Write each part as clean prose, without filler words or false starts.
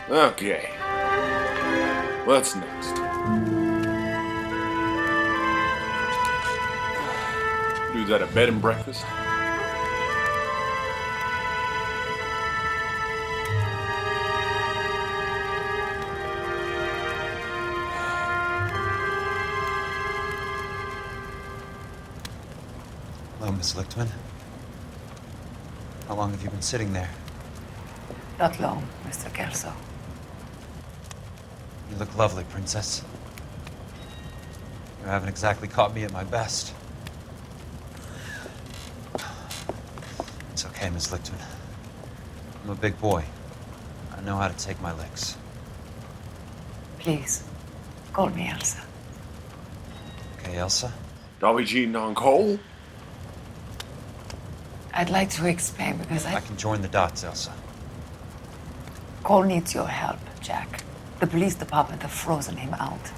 Okay. What's next? Do that at bed and breakfast? Hello, Miss Lichtman. How long have you been sitting there? Not long, Mr. Kelso. You look lovely, Princess. You haven't exactly caught me at my best. It's okay, Miss Lichtman. I'm a big boy. I know how to take my licks. Please, call me Elsa. Okay, Elsa? Are we cheating on Cole? I'd like to explain because I can join the dots, Elsa. Cole needs your help, Jack. The police department have frozen him out.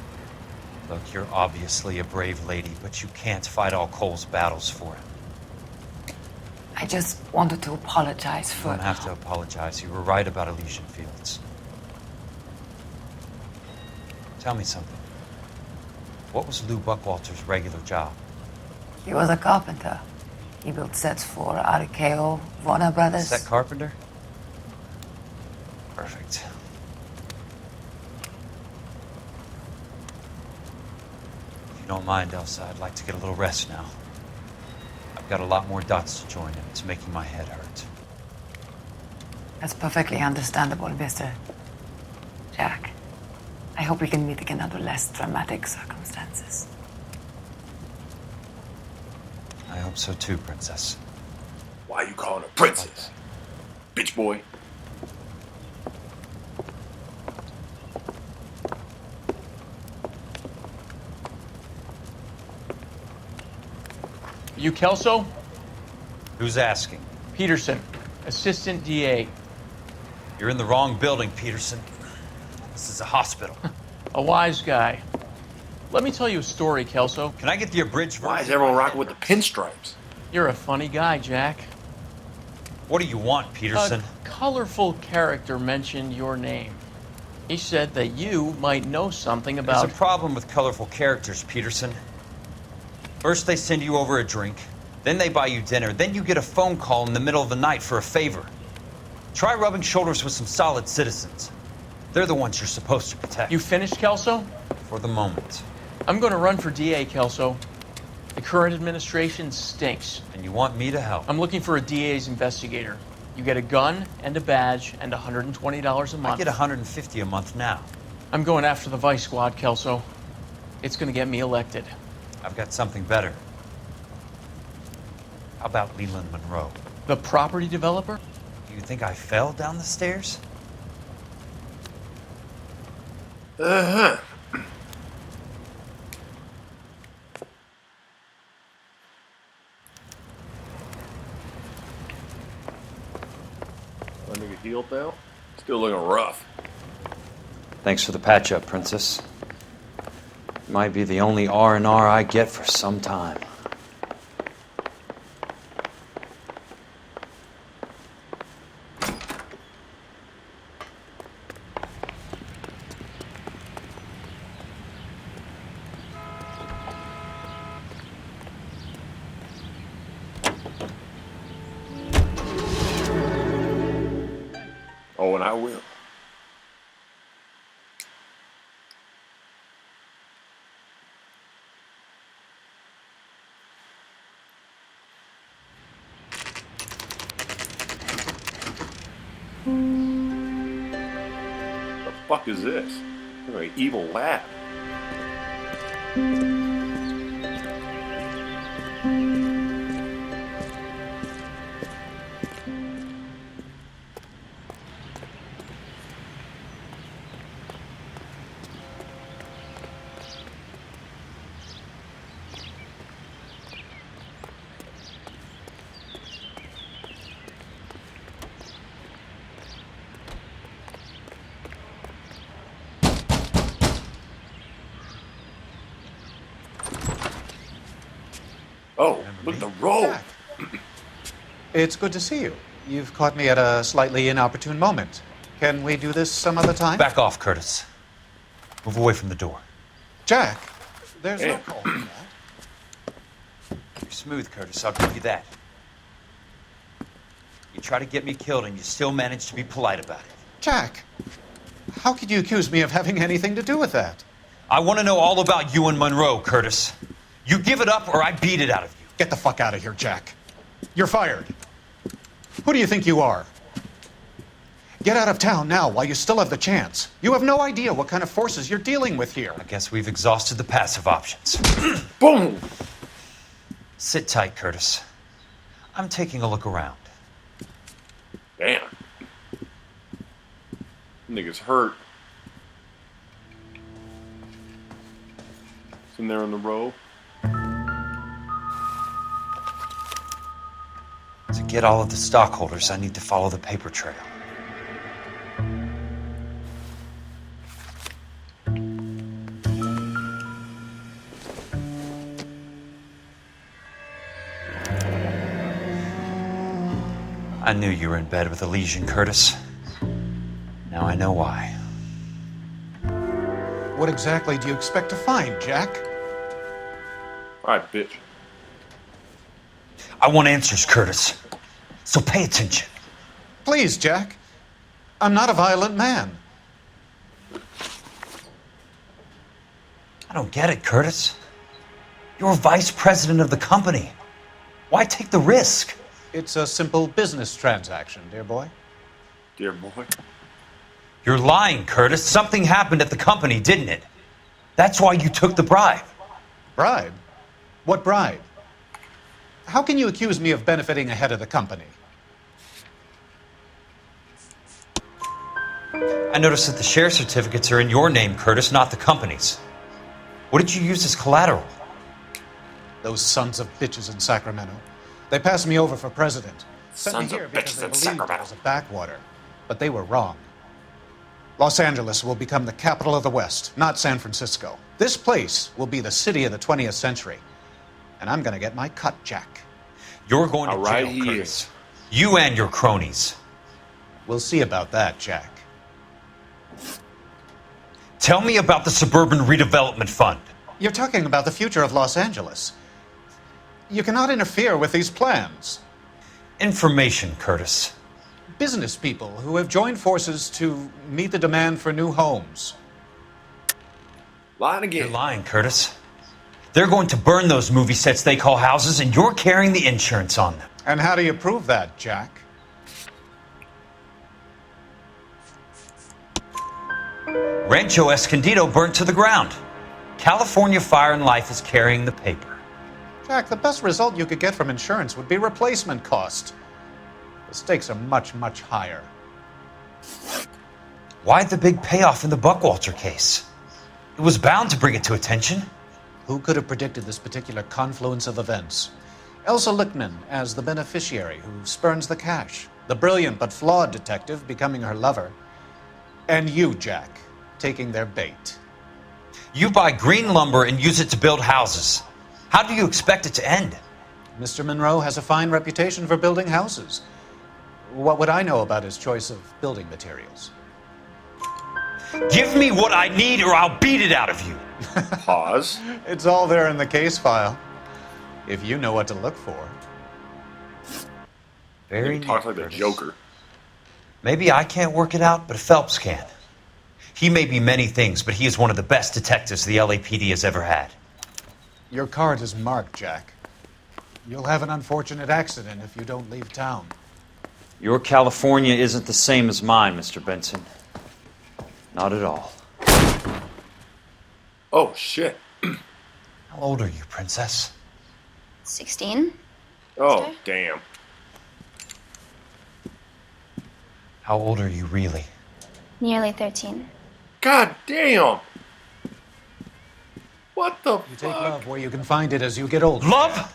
Look, you're obviously a brave lady, but you can't fight all Cole's battles for him. I just wanted to apologize for... You don't have to apologize. You were right about Elysian Fields. Tell me something. What was Lou Buckwalter's regular job? He was a carpenter. He built sets for RKO, Warner Brothers. Set carpenter? Perfect. If you don't mind, Elsa, I'd like to get a little rest now. I've got a lot more dots to join, and it's making my head hurt. That's perfectly understandable, Mr. Jack. I hope we can meet again under less dramatic circumstances. I hope so too, Princess. Why you calling her princess? Bitch boy. You Kelso? Who's asking? Peterson, Assistant DA. You're in the wrong building, Peterson. This is a hospital. A wise guy. Let me tell you a story, Kelso. Can I get the abridged version? Why is everyone rocking with the pinstripes? You're a funny guy, Jack. What do you want, Peterson? A colorful character mentioned your name. He said that you might know something about... There's a problem with colorful characters, Peterson. First they send you over a drink, then they buy you dinner, then you get a phone call in the middle of the night for a favor. Try rubbing shoulders with some solid citizens. They're the ones you're supposed to protect. You finished, Kelso? For the moment. I'm going to run for DA, Kelso. The current administration stinks. And you want me to help? I'm looking for a DA's investigator. You get a gun and a badge and $120 a month. I get $150 a month now. I'm going after the Vice Squad, Kelso. It's going to get me elected. I've got something better. How about Leland Monroe? The property developer? Do you think I fell down the stairs? Uh-huh. That nigga healed now? Still looking rough. Thanks for the patch-up, Princess. Might be the only R&R I get for some time. Oh, and I will. The fuck is this? Like an evil lab. Oh, look at the road. It's good to see you. You've caught me at a slightly inopportune moment. Can we do this some other time? Back off, Curtis. Move away from the door. Jack, there's no Damn. call for that. You're smooth, Curtis. I'll give you that. You try to get me killed, and you still manage to be polite about it. Jack, how could you accuse me of having anything to do with that? I want to know all about you and Monroe, Curtis. You give it up, or I beat it out of you. Get the fuck out of here, Jack. You're fired. Who do you think you are? Get out of town now while you still have the chance. You have no idea what kind of forces you're dealing with here. I guess we've exhausted the passive options. Boom! Sit tight, Curtis. I'm taking a look around. Damn. Nigga's hurt. It's in there on the row. To get all of the stockholders, I need to follow the paper trail. I knew you were in bed with a lesion, Curtis. Now I know why. What exactly do you expect to find, Jack? Alright, bitch. I want answers, Curtis. So pay attention. Please, Jack. I'm not a violent man. I don't get it, Curtis. You're vice president of the company. Why take the risk? It's a simple business transaction, dear boy. Dear boy. You're lying, Curtis. Something happened at the company, didn't it? That's why you took the bribe. Bribe? What bribe? How can you accuse me of benefiting ahead of the company? I noticed that the share certificates are in your name, Curtis, not the company's. What did you use as collateral? Those sons of bitches in Sacramento. They passed me over for president. Sent me Sons of here because bitches they in believed it Sacramento. was a backwater. But they were wrong. Los Angeles will become the capital of the West, not San Francisco. This place will be the city of the 20th century. And I'm gonna get my cut, Jack. You're going to All right, jail, he Curtis. is. You and your cronies. We'll see about that, Jack. Tell me about the Suburban Redevelopment Fund. You're talking about the future of Los Angeles. You cannot interfere with these plans. Information, Curtis. Business people who have joined forces to meet the demand for new homes. Lying You're again. lying, Curtis. They're going to burn those movie sets they call houses, and you're carrying the insurance on them. And how do you prove that, Jack? Rancho Escondido burnt to the ground. California Fire and Life is carrying the paper. Jack, the best result you could get from insurance would be replacement cost. The stakes are much, much higher. Why the big payoff in the Buckwalter case? It was bound to bring it to attention. Who could have predicted this particular confluence of events? Elsa Lichtman as the beneficiary who spurns the cash. The brilliant but flawed detective becoming her lover. And you, Jack, taking their bait. You buy green lumber and use it to build houses. How do you expect it to end? Mr. Monroe has a fine reputation for building houses. What would I know about his choice of building materials? Give me what I need or I'll beat it out of you. Pause. It's all there in the case file. If you know what to look for. Very He talks like the Curtis. Joker. Maybe I can't work it out, but Phelps can. He may be many things, but he is one of the best detectives the LAPD has ever had. Your card is marked, Jack. You'll have an unfortunate accident if you don't leave town. Your California isn't the same as mine, Mr. Benson. Not at all. Oh, shit. How old are you, Princess? 16? Oh, Sir? damn. How old are you really? Nearly 13. God damn. What the You take fuck? love where you can find it as you get older. Love?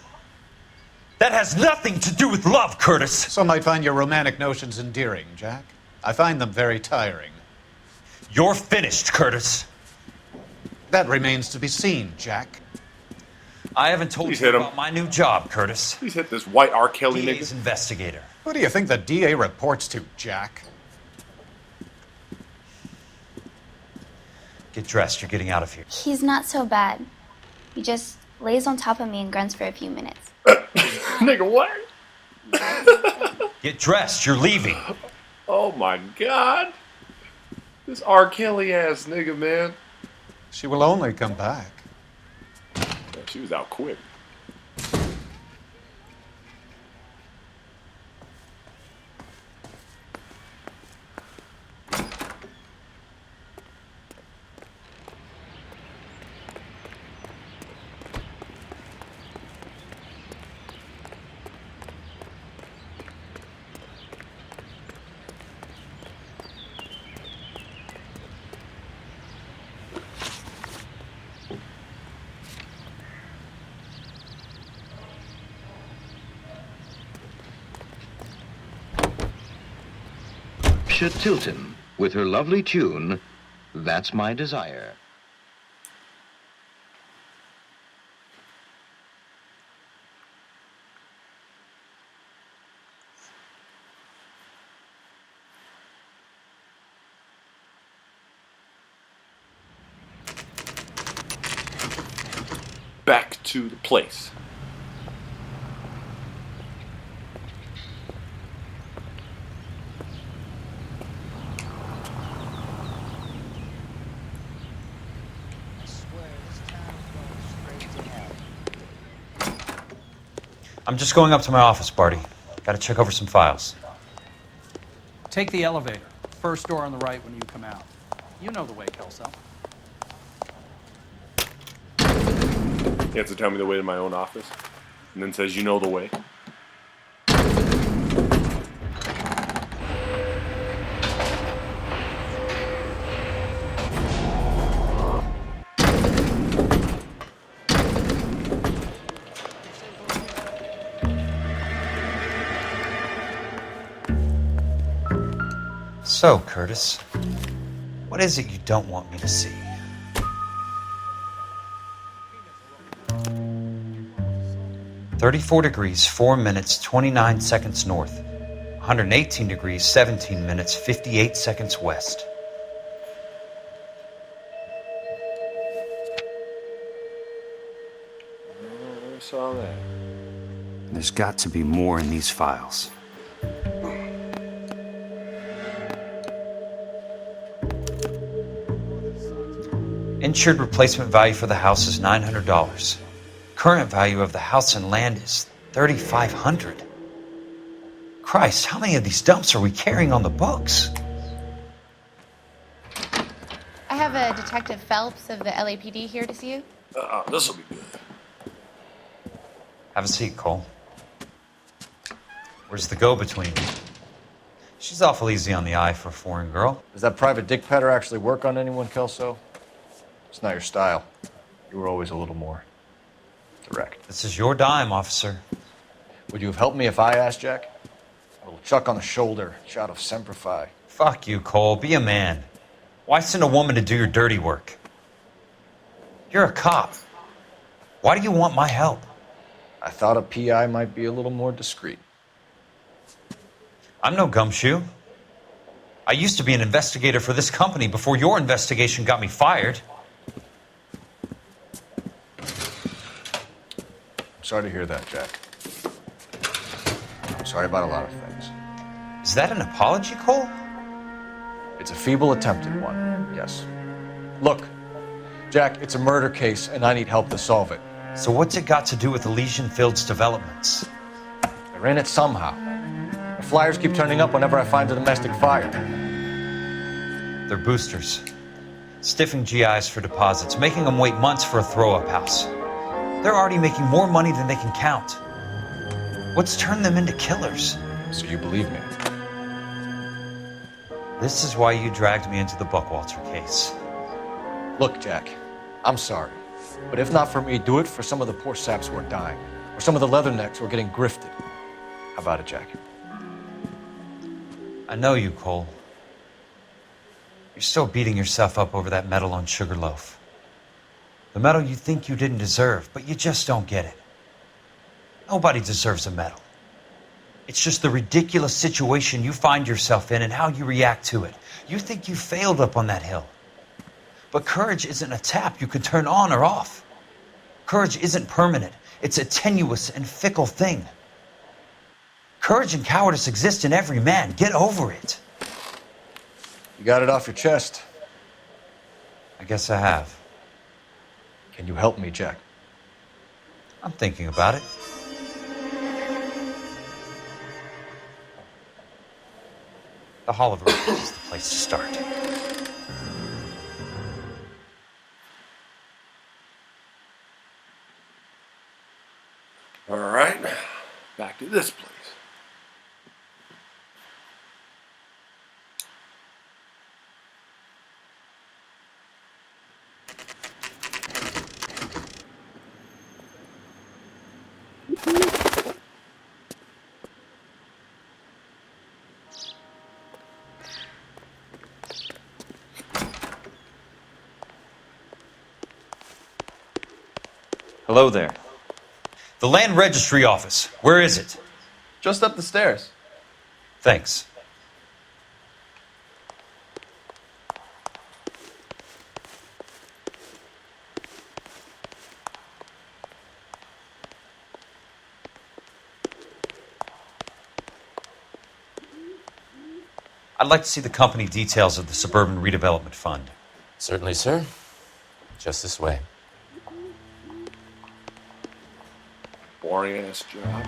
That has nothing to do with love, Curtis. Some might find your romantic notions endearing, Jack. I find them very tiring. You're finished, Curtis. That remains to be seen, Jack. I haven't told Please you hit him. about my new job, Curtis. Please hit this white R. Kelly DA's nigga. investigator. Who do you think the DA reports to, Jack? Get dressed. You're getting out of here. He's not so bad. He just lays on top of me and grunts for a few minutes. Nigga, what? Get dressed. You're leaving. Oh my god. This R. Kelly ass nigga, man. She will only come back. She was out quick. Tilton, with her lovely tune, That's My Desire. Back to the place. I'm just going up to my office, Barty. Gotta check over some files. Take the elevator. First door on the right when you come out. You know the way, Kelso. He has to tell me the way to my own office. And then says, you know the way. So, Curtis, what is it you don't want me to see? (34 degrees 4 minutes 29 seconds north, 118 degrees 17 minutes 58 seconds west. I saw that. There's got to be more in these files. Insured replacement value for the house is $900. Current value of the house and land is $3,500. Christ, how many of these dumps are we carrying on the books? I have a Detective Phelps of the LAPD here to see you. This'll be good. Have a seat, Cole. Where's the go-between? She's awful easy on the eye for a foreign girl. Does that private dick petter actually work on anyone, Kelso? It's not your style. You were always a little more direct. This is your dime, officer. Would you have helped me if I asked, Jack? A little chuck on the shoulder, shot of Semper Fi. Fuck you, Cole. Be a man. Why send a woman to do your dirty work? You're a cop. Why do you want my help? I thought a PI might be a little more discreet. I'm no gumshoe. I used to be an investigator for this company before your investigation got me fired. Sorry to hear that, Jack. I'm sorry about a lot of things. Is that an apology, Cole? It's a feeble attempted one, yes. Look, Jack, it's a murder case, and I need help to solve it. So what's it got to do with Elysian Fields developments? They're in it somehow. The flyers keep turning up whenever I find a domestic fire. They're boosters. Stiffing GIs for deposits, making them wait months for a throw-up house. They're already making more money than they can count. What's turned them into killers? So you believe me? This is why you dragged me into the Buckwalter case. Look, Jack, I'm sorry. But if not for me, do it for some of the poor saps who are dying. Or some of the leathernecks who are getting grifted. How about it, Jack? I know you, Cole. You're still beating yourself up over that medal on Sugarloaf. The medal you think you didn't deserve, but you just don't get it. Nobody deserves a medal. It's just the ridiculous situation you find yourself in and how you react to it. You think you failed up on that hill. But courage isn't a tap you can turn on or off. Courage isn't permanent. It's a tenuous and fickle thing. Courage and cowardice exist in every man. Get over it. You got it off your chest. I guess I have. Can you help me, Jack? I'm thinking about it. The Hall of Refuge is the place to start. All right, back to this place. Hello there. The Land Registry Office. Where is it? Just up the stairs. Thanks. I'd like to see the company details of the Suburban Redevelopment Fund. Certainly, sir. Just this way. Boring ass job.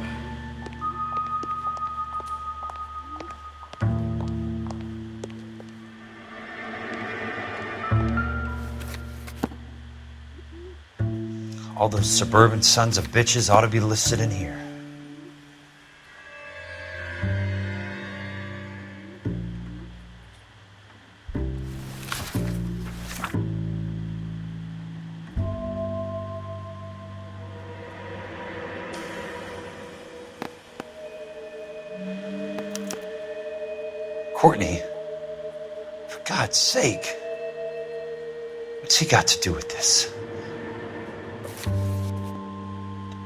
All those suburban sons of bitches ought to be listed in here. Courtney, for God's sake, what's he got to do with this?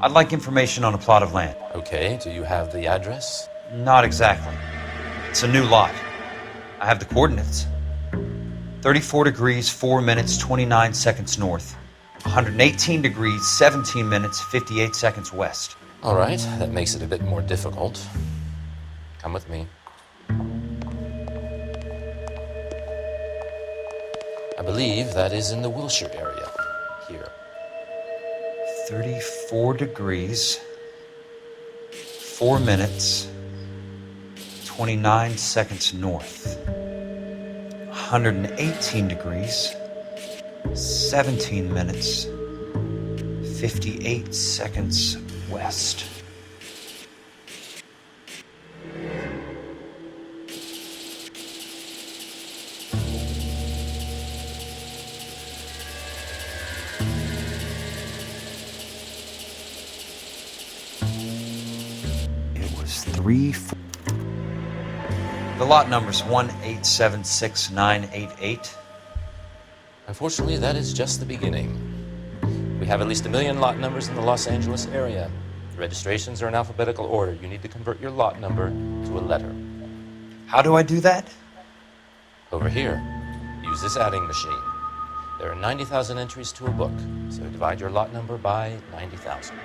I'd like information on a plot of land. Okay, do you have the address? Not exactly. It's a new lot. I have the coordinates. 34 degrees, 4 minutes, 29 seconds north. 118 degrees, 17 minutes, 58 seconds west. All right, that makes it a bit more difficult. Come with me. I believe that is in the Wilshire area. Here. 34 degrees, 4 minutes, 29 seconds north. 118 degrees, 17 minutes, 58 seconds west. The lot number's 1876988. Unfortunately, that is just the beginning. We have at least 1 million lot numbers in the Los Angeles area. The registrations are in alphabetical order. You need to convert your lot number to a letter. How do I do that? Over here. Use this adding machine. There are 90,000 entries to a book, so divide your lot number by 90,000.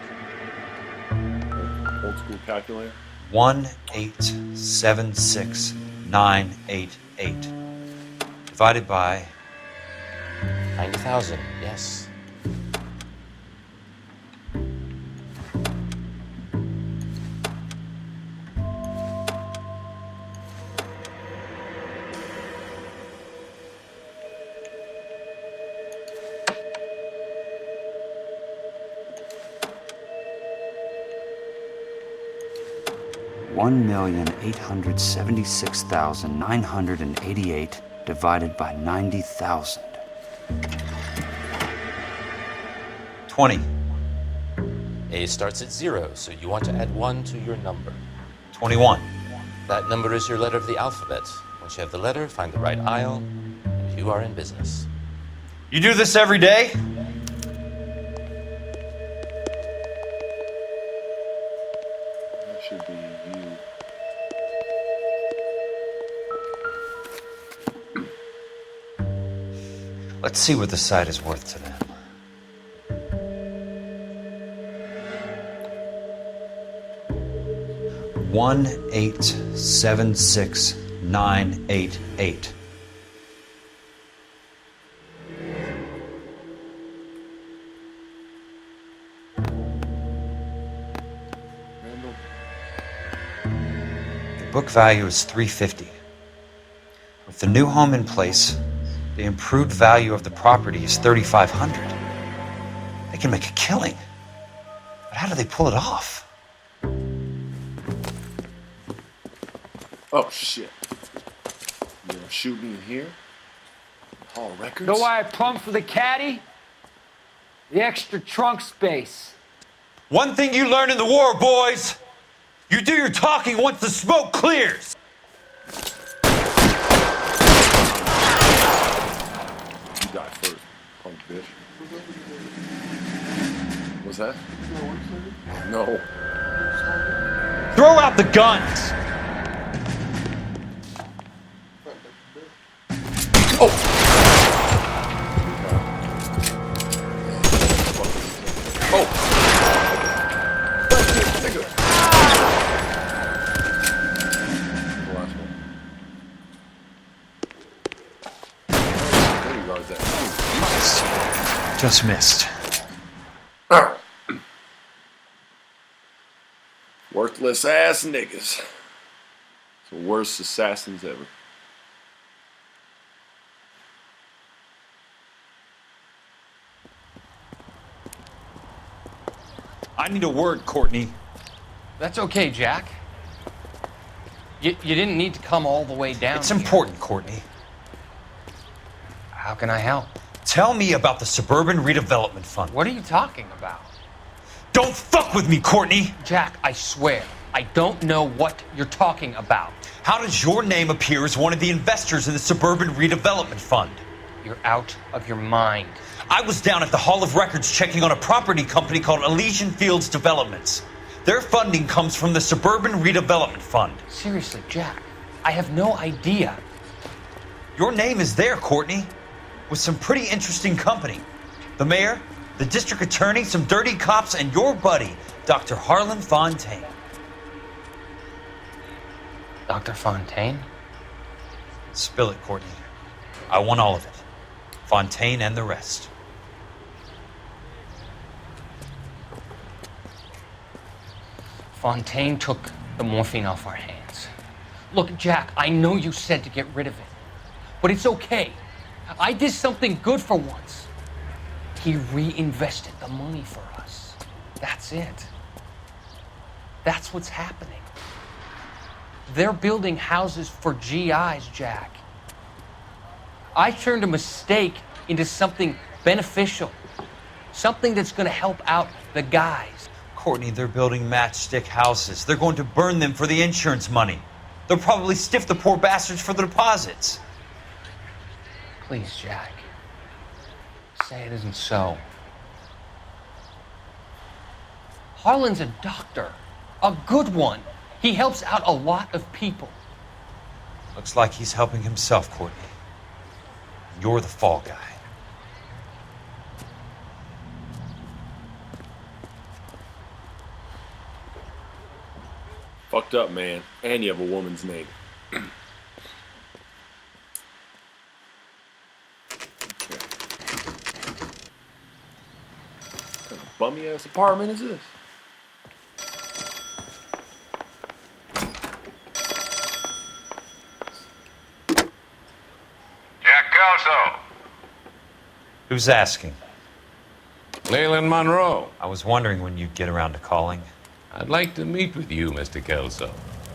Old school calculator. 1876988 divided by 90,000, yes. $1,876,988 divided by 90,000. 20. A starts at 0, so you want to add 1 to your number. 21. That number is your letter of the alphabet. Once you have the letter, find the right aisle, and you are in business. You do this every day? That should be you. Let's see what the site is worth to them. 1876988. The book value is $350. With the new home in place, the improved value of the property is $3,500. They can make a killing. But how do they pull it off? Oh, shit. You gonna shoot me in here? Hall Records? Know why I plumbed for the caddy? The extra trunk space. One thing you learn in the war, boys. You do your talking once the smoke clears. You die first, punk bitch. What's that? No. Throw out the guns. Oh! Oh! Just missed. Worthless ass niggas. The worst assassins ever. I need a word, Courtney. That's okay, Jack. You didn't need to come all the way down. It's important, Courtney. How can I help? Tell me about the Suburban Redevelopment Fund. What are you talking about? Don't fuck with me, Courtney! Jack, I swear, I don't know what you're talking about. How does your name appear as one of the investors in the Suburban Redevelopment Fund? You're out of your mind. I was down at the Hall of Records checking on a property company called Elysian Fields Developments. Their funding comes from the Suburban Redevelopment Fund. Seriously, Jack, I have no idea. Your name is there, Courtney, with some pretty interesting company. The mayor, the district attorney, some dirty cops, and your buddy, Dr. Harlan Fontaine. Dr. Fontaine? Spill it, Courtney. I want all of it. Fontaine and the rest. Fontaine took the morphine off our hands. Look, Jack, I know you said to get rid of it, but it's okay. I did something good for once. He reinvested the money for us. That's it. That's what's happening. They're building houses for GIs, Jack. I turned a mistake into something beneficial, something that's going to help out the guys. Courtney, they're building matchstick houses. They're going to burn them for the insurance money. They'll probably stiff the poor bastards for the deposits. Please, Jack. Say it isn't so. Harlan's a doctor. A good one. He helps out a lot of people. Looks like he's helping himself, Courtney. You're the fall guy. Fucked up, man. And you have a woman's name. What kind of bummy ass apartment is this? Jack Kelso. Who's asking? Leland Monroe. I was wondering when you'd get around to calling. I'd like to meet with you, Mr. Kelso.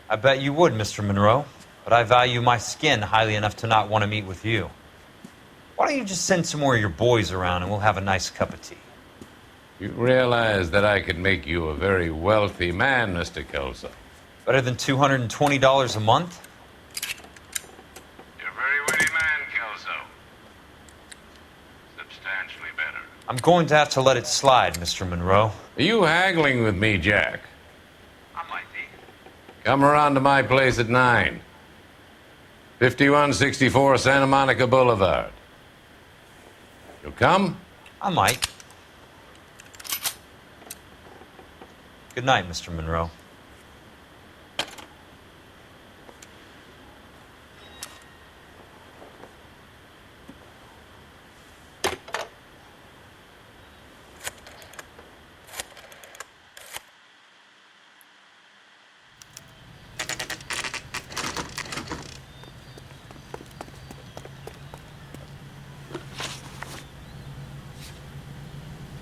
I bet you would, Mr. Monroe. But I value my skin highly enough to not want to meet with you. Why don't you just send some more of your boys around and we'll have a nice cup of tea? You realize that I could make you a very wealthy man, Mr. Kelso. Better than $220 a month? You're a very witty man, Kelso. Substantially better. I'm going to have to let it slide, Mr. Monroe. Are you haggling with me, Jack? I might be. Come around to my place at 9. 5164 Santa Monica Boulevard. You'll come? I might. Good night, Mr. Monroe.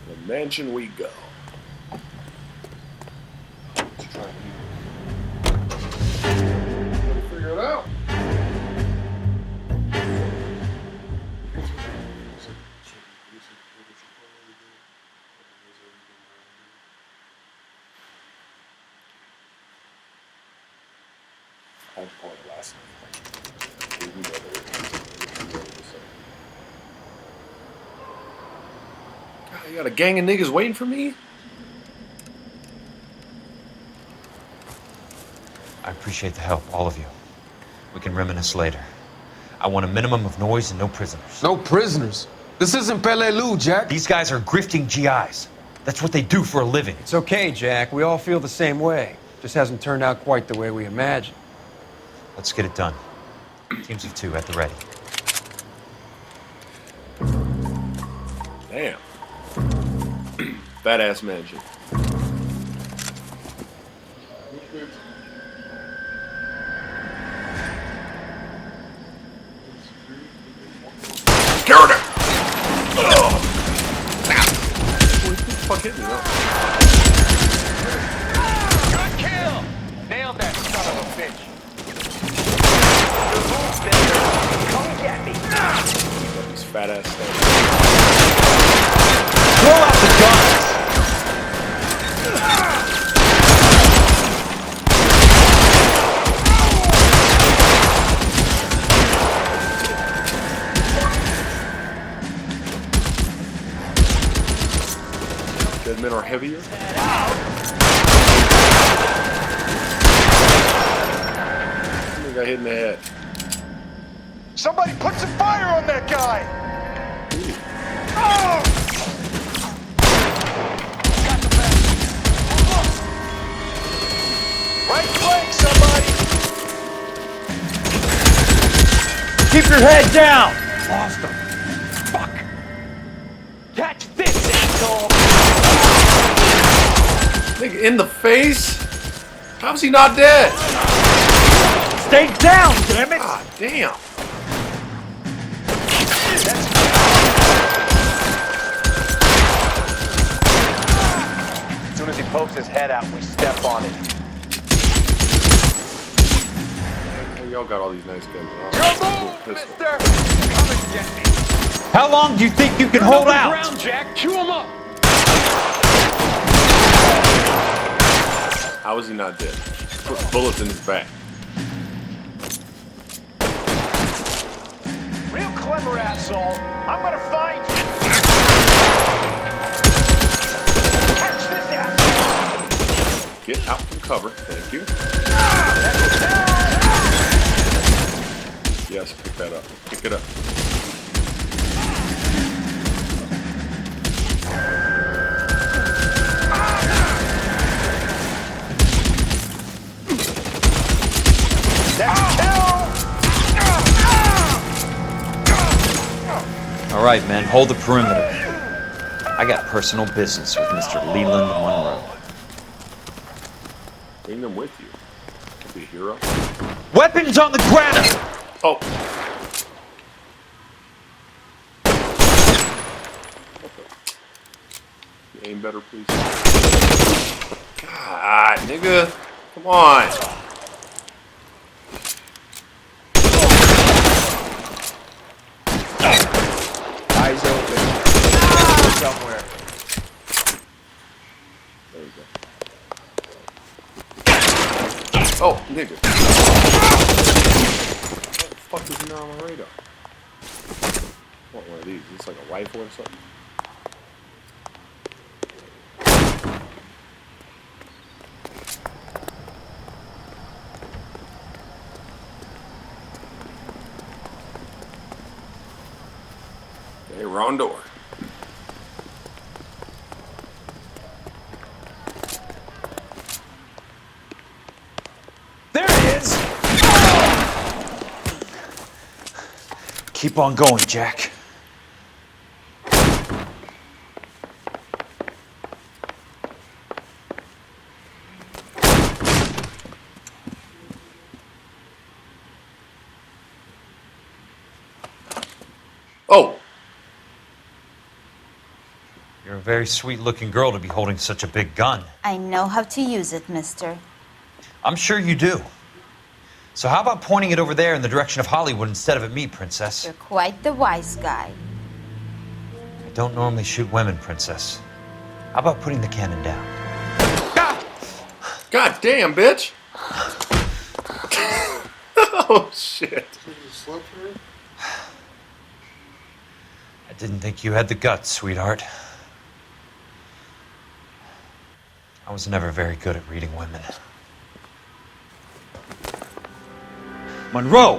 The mansion we go. Figure it out. I called it last night. God, you got a gang of niggas waiting for me? I appreciate the help, all of you. We can reminisce later. I want a minimum of noise and no prisoners. No prisoners? This isn't Peleliu, Jack. These guys are grifting GIs. That's what they do for a living. It's okay, Jack. We all feel the same way. Just hasn't turned out quite the way we imagined. Let's get it done. Teams of 2 at the ready. Damn. Badass mansion. Counter! Oh. What the fuck hit me? Good kill! Nailed that son of a bitch. Come get me. These fat ass things. Throw out the guns! Dead men are heavier. I got hit in the head. Somebody put some fire on that guy! Oh! Right flank, somebody! Keep your head down! Lost him. Fuck! Catch this, asshole! Nigga, in the face? How's he not dead? Stay down, damn it! God damn. As soon as he pokes his head out, we step on it. Hey, y'all got all these nice guns. Your move, mister! Come and get me. How long do you think you can hold out? Ground, Jack. Chew him up! How is he not dead? Put bullets in his back. Real clever, asshole. I'm gonna find you. Catch this asshole! Get out from cover. Thank you. Yes, pick that up. Pick it up. All right, men, hold the perimeter. I got personal business with Mr. Leland Monroe. Bring them with you. Be a hero. Weapons on the ground! Oh. You aim better, please. God, nigga. Come on. Eyes open. Somewhere. There you go. Oh, nigga. What the fuck is he not on my radar? What one of these? Is this like a rifle or something? Okay, wrong door. Keep on going, Jack. Oh! You're a very sweet-looking girl to be holding such a big gun. I know how to use it, mister. I'm sure you do. So how about pointing it over there in the direction of Hollywood instead of at me, Princess? You're quite the wise guy. I don't normally shoot women, Princess. How about putting the cannon down? God damn, bitch! Oh, shit. I didn't think you had the guts, sweetheart. I was never very good at reading women. Monroe!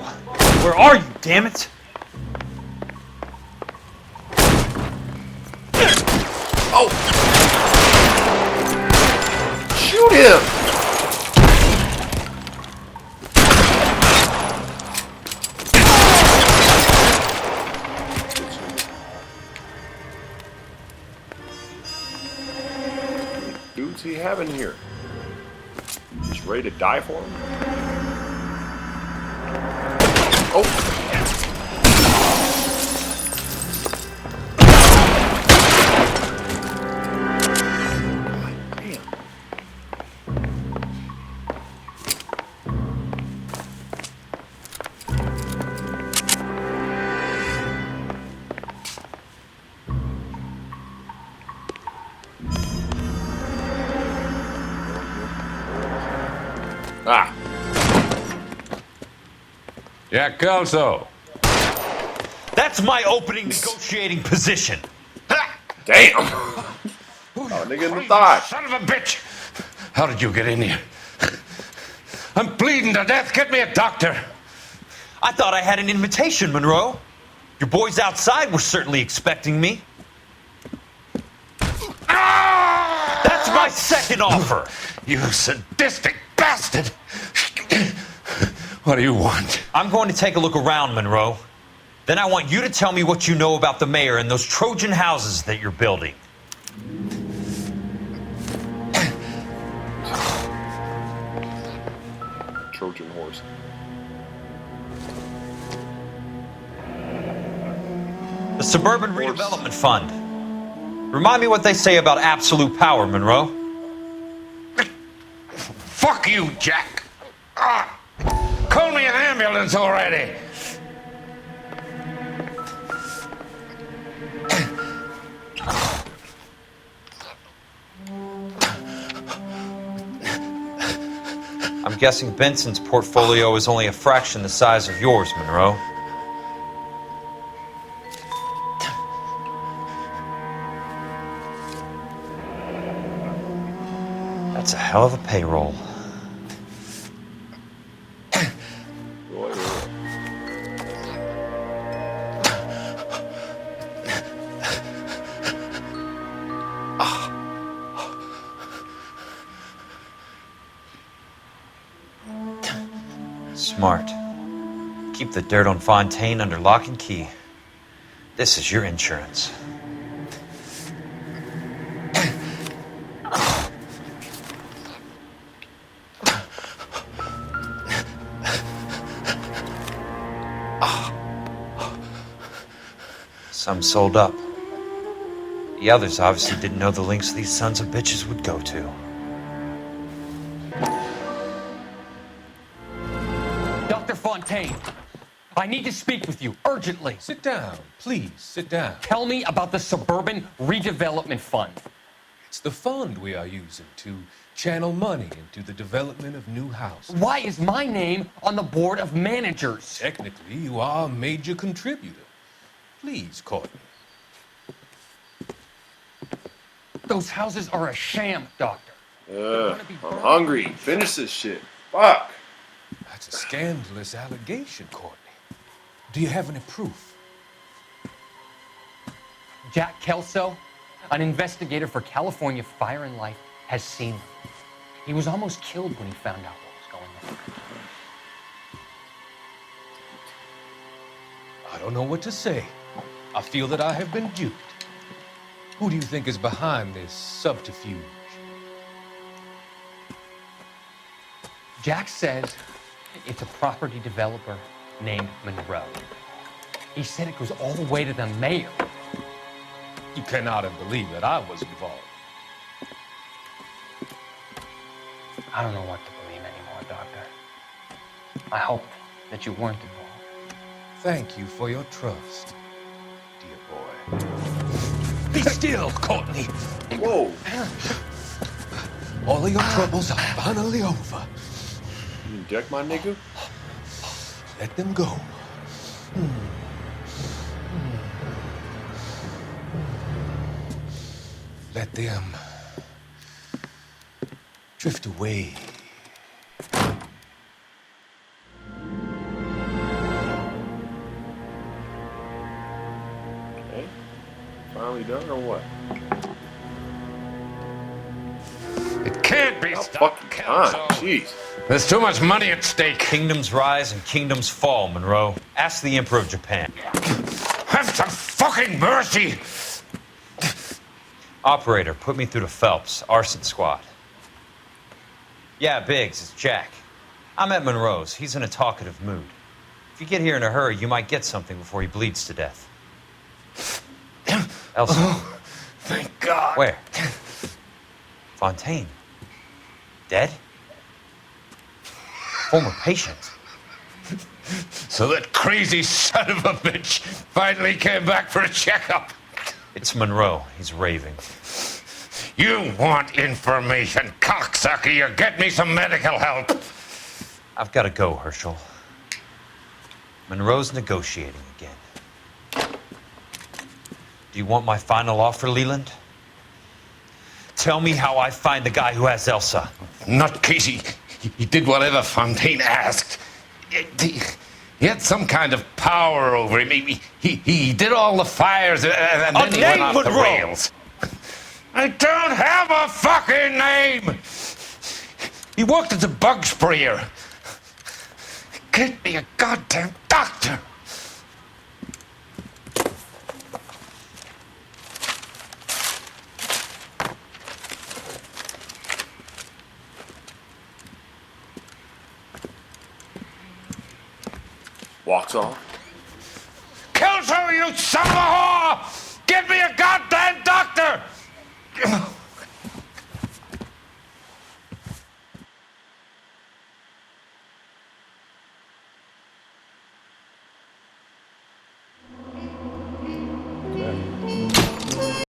Where are you, damn it? Oh! Shoot him! Dudes he have in here? Just ready to die for him? Oh! Ah. Jack Kelso. That's my opening negotiating position. Damn. Oh, nigga in the thigh. Son of a bitch. How did you get in here? I'm bleeding to death. Get me a doctor. I thought I had an invitation, Monroe. Your boys outside were certainly expecting me. That's my second offer. You sadistic bastard. What do you want? I'm going to take a look around, Monroe. Then I want you to tell me what you know about the mayor and those Trojan houses that you're building. Trojan horse. The Suburban Redevelopment Fund. Remind me what they say about absolute power, Monroe. Fuck you, Jack. Call me an ambulance already. I'm guessing Benson's portfolio is only a fraction the size of yours, Monroe. That's a hell of a payroll. Smart. Keep the dirt on Fontaine under lock and key. This is your insurance. Some sold up. The others obviously didn't know the lengths these sons of bitches would go to. Dr. Fontaine, I need to speak with you urgently. Sit down, please, sit down. Tell me about the Suburban Redevelopment Fund. It's the fund we are using to channel money into the development of new houses. Why is my name on the board of managers? Technically, you are a major contributor. Please, Courtney. Those houses are a sham, Doctor. I'm hungry. Finish this shit. Fuck. That's a scandalous allegation, Courtney. Do you have any proof? Jack Kelso, an investigator for California Fire and Life, has seen them. He was almost killed when he found out what was going on. I don't know what to say. I feel that I have been duped. Who do you think is behind this subterfuge? Jack says it's a property developer named Monroe. He said it goes all the way to the mayor. You cannot believe that I was involved. I don't know what to believe anymore, Doctor. I hope that you weren't involved. Thank you for your trust, dear boy. Be still, Courtney. Whoa. All of your troubles are finally over. You deck my nigga? Let them go. Let them drift away. Okay. Finally done or what? It can't be How stopped. fucking time? Jeez. There's too much money at stake. Kingdoms rise and kingdoms fall, Monroe. Ask the Emperor of Japan. Have some fucking mercy! Operator, put me through to Phelps, arson squad. Yeah, Biggs, it's Jack. I'm at Monroe's. He's in a talkative mood. If you get here in a hurry, you might get something before he bleeds to death. Elsa. Oh, thank God. Where? Fontaine. Dead? Former patient. So that crazy son of a bitch finally came back for a checkup. It's Monroe. He's raving. You want information, cocksucker. You get me some medical help. I've got to go, Herschel. Monroe's negotiating again. Do you want my final offer, Leland? Tell me how I find the guy who has Elsa. Not Casey. He did whatever Fontaine asked. He had some kind of power over him. He did all the fires and then he went off the rails. I don't have a fucking name! He worked as a bug sprayer. Get me a goddamn doctor! Walks off. Kill her, you son of a whore! Get me a goddamn